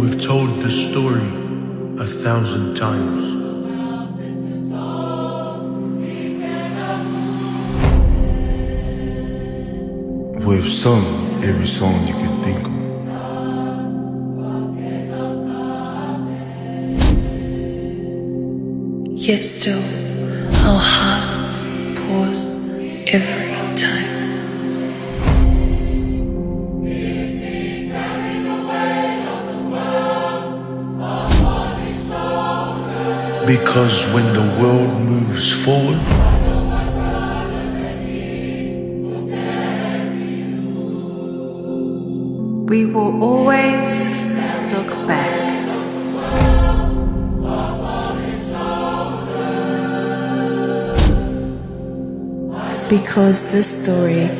We've told the story 1,000 times. We've sung every song you can think of. Yet still, our hearts pause every time. Because when the world moves forward, we will always look back. Because this story